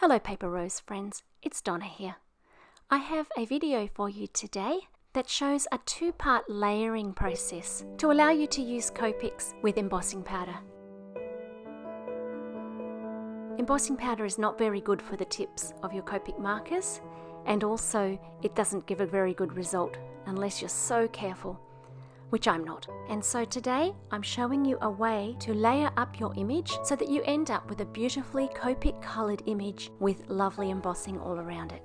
Hello Paper Rose friends, it's Donna here. I have a video for you today that shows a two-part layering process to allow you to use Copics with embossing powder. Embossing powder is not very good for the tips of your Copic markers, and also it doesn't give a very good result unless you're so careful, which I'm not. And so today I'm showing you a way to layer up your image so that you end up with a beautifully Copic coloured image with lovely embossing all around it.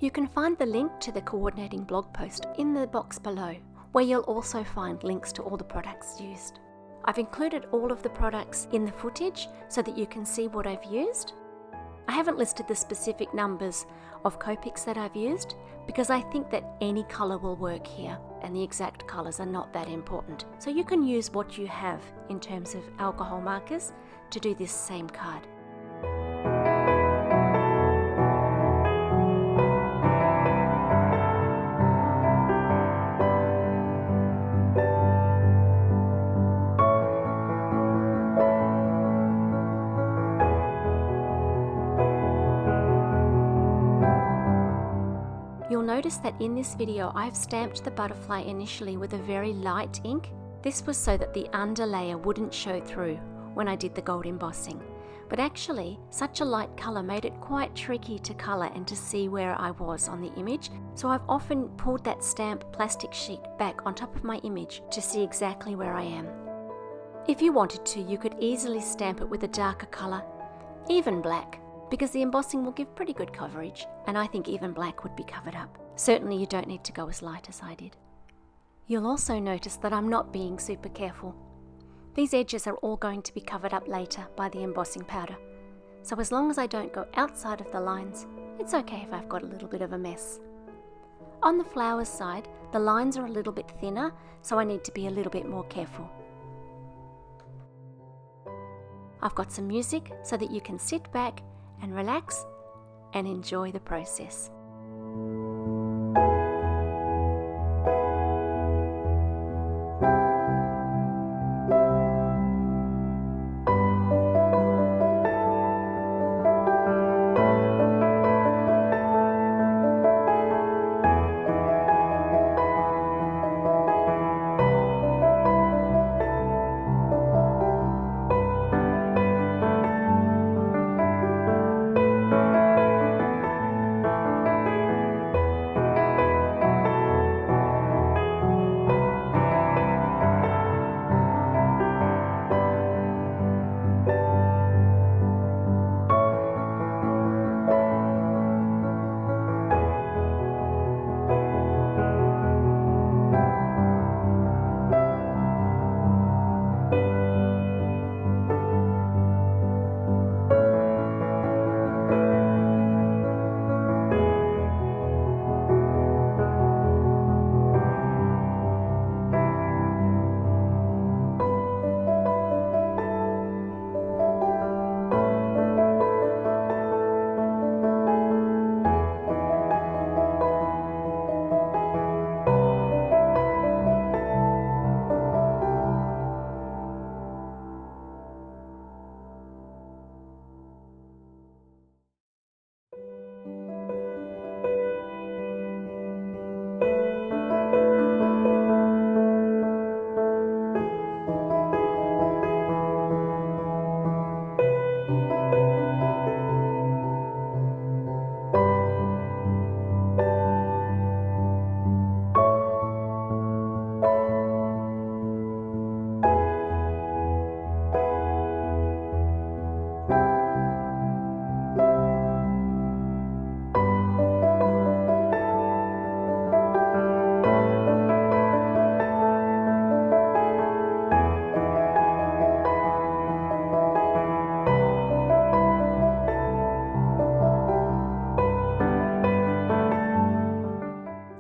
You can find the link to the coordinating blog post in the box below, where you'll also find links to all the products used. I've included all of the products in the footage so that you can see what I've used. I haven't listed the specific numbers of Copics that I've used because I think that any colour will work here and the exact colours are not that important. So you can use what you have in terms of alcohol markers to do this same card. You'll notice that in this video I've stamped the butterfly initially with a very light ink. This was so that the underlayer wouldn't show through when I did the gold embossing. But actually, such a light colour made it quite tricky to colour and to see where I was on the image, so I've often pulled that stamp plastic sheet back on top of my image to see exactly where I am. If you wanted to, you could easily stamp it with a darker colour, even black, because the embossing will give pretty good coverage, and I think even black would be covered up. Certainly you don't need to go as light as I did. You'll also notice that I'm not being super careful. These edges are all going to be covered up later by the embossing powder, so as long as I don't go outside of the lines, it's okay if I've got a little bit of a mess. On the flowers side, the lines are a little bit thinner, so I need to be a little bit more careful. I've got some music so that you can sit back and relax and enjoy the process.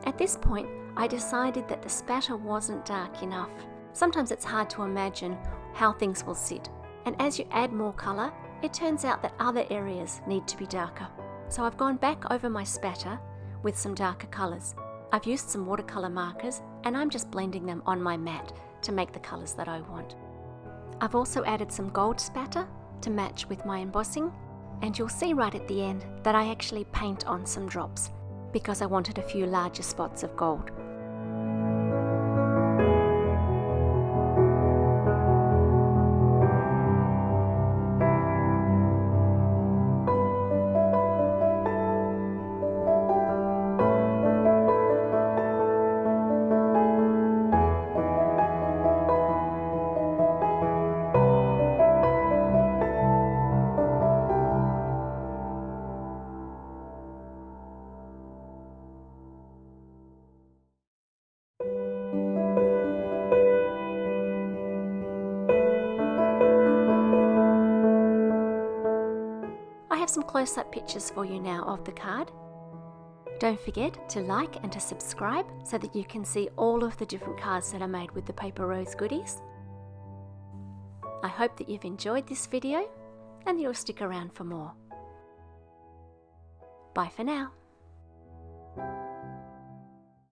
At this point, I decided that the spatter wasn't dark enough. Sometimes it's hard to imagine how things will sit, and as you add more colour, it turns out that other areas need to be darker. So I've gone back over my spatter with some darker colours. I've used some watercolour markers and I'm just blending them on my mat to make the colours that I want. I've also added some gold spatter to match with my embossing, And you'll see right at the end that I actually paint on some drops because I wanted a few larger spots of gold. I have some close-up pictures for you now of the card. Don't forget to like and to subscribe so that you can see all of the different cards that are made with the Paper Rose goodies. I hope that you've enjoyed this video and you'll stick around for more. Bye for now.